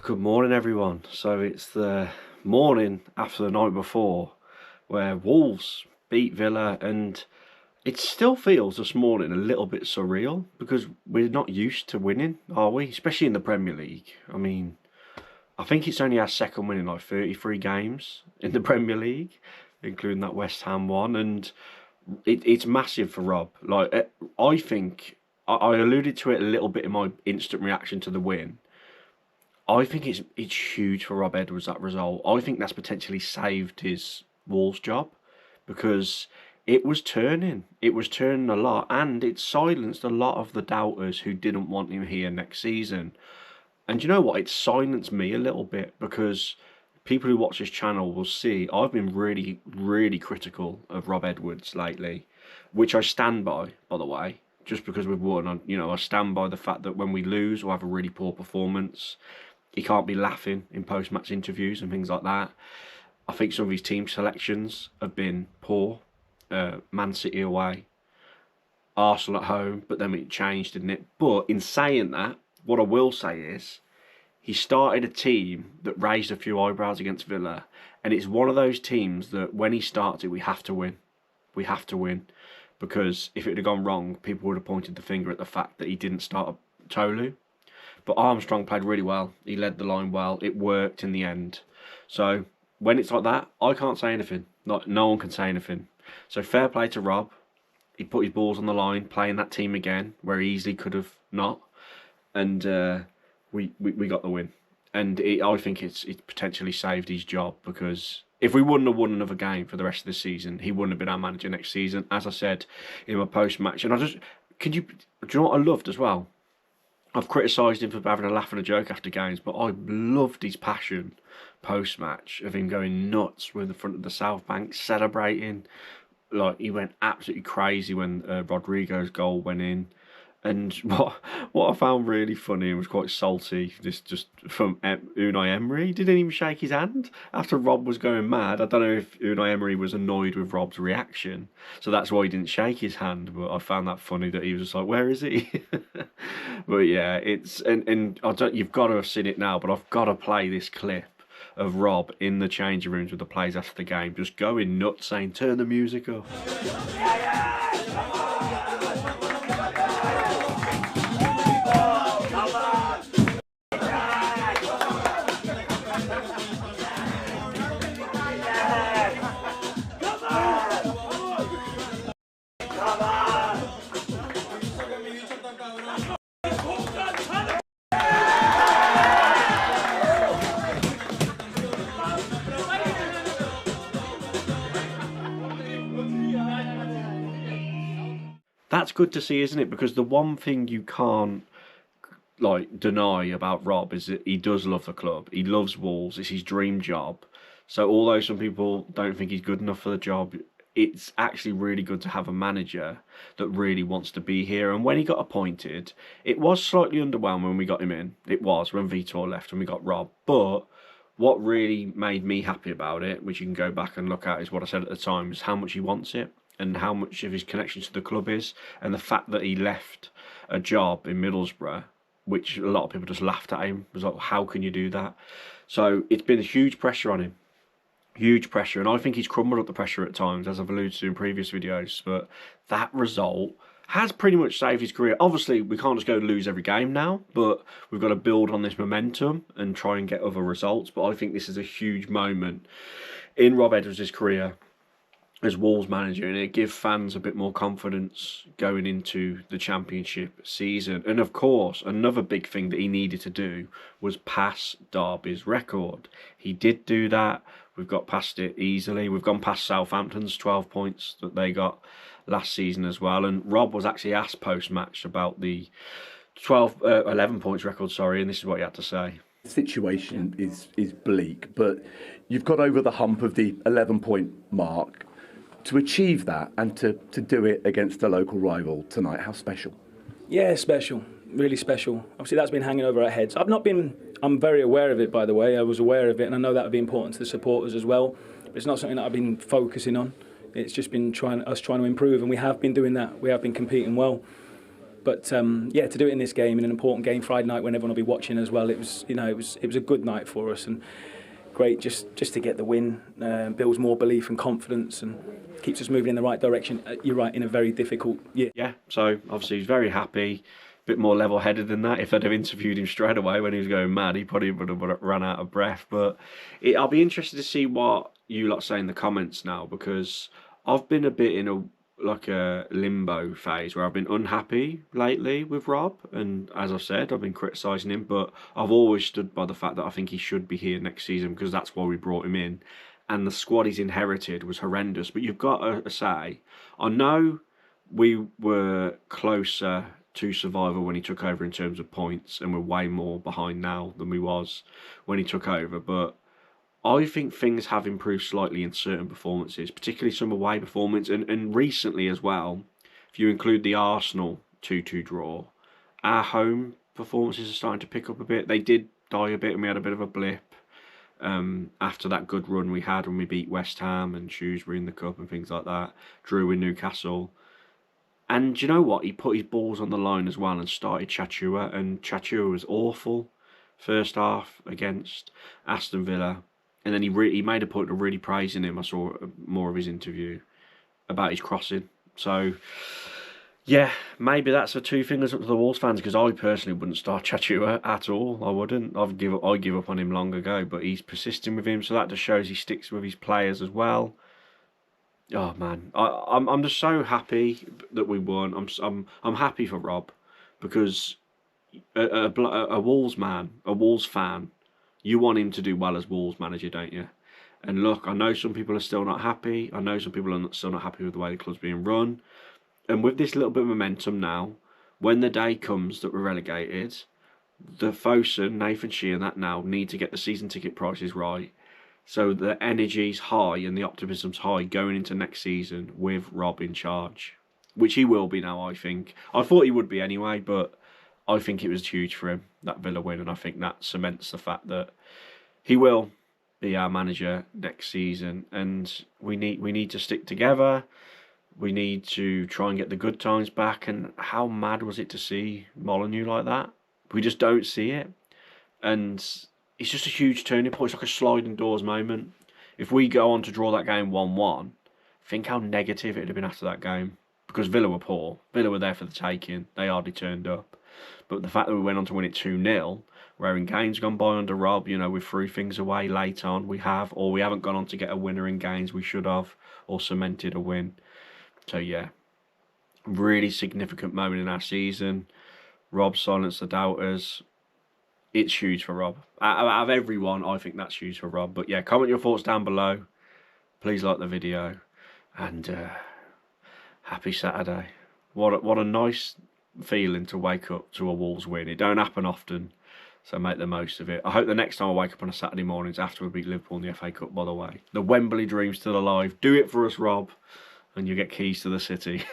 Good morning, everyone. So it's the morning after the night before where Wolves beat Villa, and it still feels this morning a little bit surreal because we're not used to winning, are we? Especially in the Premier League. I mean, I think it's only our second win in like 33 games in the Premier League, including that West Ham one, and it's massive for Rob. I think I alluded to it a little bit in my instant reaction to the win. I think it's huge for Rob Edwards, that result. I think that's potentially saved his Wolves job because it was turning. It was turning a lot, and it silenced a lot of the doubters who didn't want him here next season. And you know what? It silenced me a little bit because people who watch this channel will see I've been really, really critical of Rob Edwards lately, which I stand by the way. Just because we've won, I stand by the fact that when we lose or have a really poor performance, he can't be laughing in post-match interviews and things like that. I think some of his team selections have been poor. Man City away, Arsenal at home, but then it changed, didn't it? But in saying that, what I will say is he started a team that raised a few eyebrows against Villa, and it's one of those teams that when he starts it, we have to win. We have to win, because if it had gone wrong, people would have pointed the finger at the fact that he didn't start Tolu. But Armstrong played really well. He led the line well. It worked in the end. So when it's like that, I can't say anything. No one can say anything. So fair play to Rob. He put his balls on the line, playing that team again, where he easily could have not. And we got the win. And I think it's potentially saved his job, because if we wouldn't have won another game for the rest of the season, he wouldn't have been our manager next season, as I said in my post-match. And do you know what I loved as well? I've criticised him for having a laugh and a joke after games, but I loved his passion post-match of him going nuts with the front of the South Bank, celebrating. Like, he went absolutely crazy when Rodrigo's goal went in. And what I found really funny and was quite salty, this just from Unai Emery, he didn't even shake his hand after Rob was going mad. I don't know if Unai Emery was annoyed with Rob's reaction, so that's why he didn't shake his hand. But I found that funny that he was just like, "Where is he?" But yeah, it's and I don't. You've got to have seen it now, but I've got to play this clip of Rob in the changing rooms with the players after the game, just going nuts, saying, "Turn the music up." That's good to see, isn't it? Because the one thing you can't deny about Rob is that he does love the club. He loves Wolves. It's his dream job. So although some people don't think he's good enough for the job, it's actually really good to have a manager that really wants to be here. And when he got appointed, it was slightly underwhelming when we got him in. It was when Vitor left and we got Rob. But what really made me happy about it, which you can go back and look at, is what I said at the time, is how much he wants it and how much of his connection to the club is, and the fact that he left a job in Middlesbrough, which a lot of people just laughed at him. It was like, how can you do that? So it's been a huge pressure on him. Huge pressure. And I think he's crumbled up the pressure at times, as I've alluded to in previous videos. But that result has pretty much saved his career. Obviously, we can't just go lose every game now, but we've got to build on this momentum and try and get other results. But I think this is a huge moment in Rob Edwards' career as Wolves manager, and it gives fans a bit more confidence going into the Championship season. And of course, another big thing that he needed to do was pass Derby's record. He did do that. We've got past it easily. We've gone past Southampton's 12 points that they got last season as well. And Rob was actually asked post-match about the 11 points record, and this is what he had to say. The situation is bleak, but you've got over the hump of the 11-point mark. To achieve that and to do it against a local rival tonight, how special? Yeah, special, really special. Obviously, that's been hanging over our heads. I'm very aware of it, by the way. I was aware of it, and I know that would be important to the supporters as well. But it's not something that I've been focusing on. It's just been us trying to improve, and we have been doing that. We have been competing well. But yeah, to do it in this game, in an important game Friday night when everyone will be watching as well, it was a good night for us, and great just to get the win. Builds more belief and confidence and keeps us moving in the right direction. You're right, in a very difficult year. Yeah, so obviously he's very happy. Bit more level-headed than that. If I'd have interviewed him straight away when he was going mad, he probably would have run out of breath. But I'll be interested to see what you lot say in the comments now, because I've been a bit in a limbo phase where I've been unhappy lately with Rob, and as I've said, I've been criticising him, but I've always stood by the fact that I think he should be here next season, because that's why we brought him in, and the squad he's inherited was horrendous. But you've got to say, I know we were closer to survival when he took over in terms of points, and we're way more behind now than we was when he took over, but I think things have improved slightly in certain performances, particularly some away performance, and recently as well. If you include the Arsenal 2-2 draw, our home performances are starting to pick up a bit. They did die a bit, and we had a bit of a blip after that good run we had when we beat West Ham and Shrewsbury in the Cup and things like that, drew in Newcastle. And you know what? He put his balls on the line as well and started Chachua, and Chachua was awful first half against Aston Villa. And then he made a point of really praising him. I saw more of his interview about his crossing. So, yeah, maybe that's the two fingers up to the Wolves fans, because I personally wouldn't start Chachua at all. I wouldn't. I'd give up on him long ago, but he's persisting with him, so that just shows he sticks with his players as well. Oh man, I'm just so happy that we won. I'm happy for Rob, because a Wolves man, a Wolves fan, you want him to do well as Wolves manager, don't you? And look, I know some people are still not happy. I know some people are still not happy with the way the club's being run. And with this little bit of momentum now, when the day comes that we're relegated, the Fosun, Nathan Shea and that now need to get the season ticket prices right, so the energy's high and the optimism's high going into next season with Rob in charge, which he will be now, I think. I thought he would be anyway, but I think it was huge for him, that Villa win, and I think that cements the fact that he will be our manager next season. And we need to stick together. We need to try and get the good times back. And how mad was it to see Molineux like that? We just don't see it. And it's just a huge turning point. It's like a sliding doors moment. If we go on to draw that game 1-1, think how negative it would have been after that game. Because Villa were poor. Villa were there for the taking. They hardly turned up. But the fact that we went on to win it 2-0, where in games gone by under Rob, we threw things away late on. We haven't gone on to get a winner in games we should have, or cemented a win. So yeah, really significant moment in our season. Rob silenced the doubters. It's huge for Rob. Out of everyone, I think that's huge for Rob. But yeah, comment your thoughts down below. Please like the video. And happy Saturday. What a nice feeling to wake up to a Wolves win. It don't happen often, so make the most of it. I hope the next time I wake up on a Saturday morning is after we beat Liverpool in the FA Cup, by the way. The Wembley dream's still alive. Do it for us, Rob, and you get keys to the city.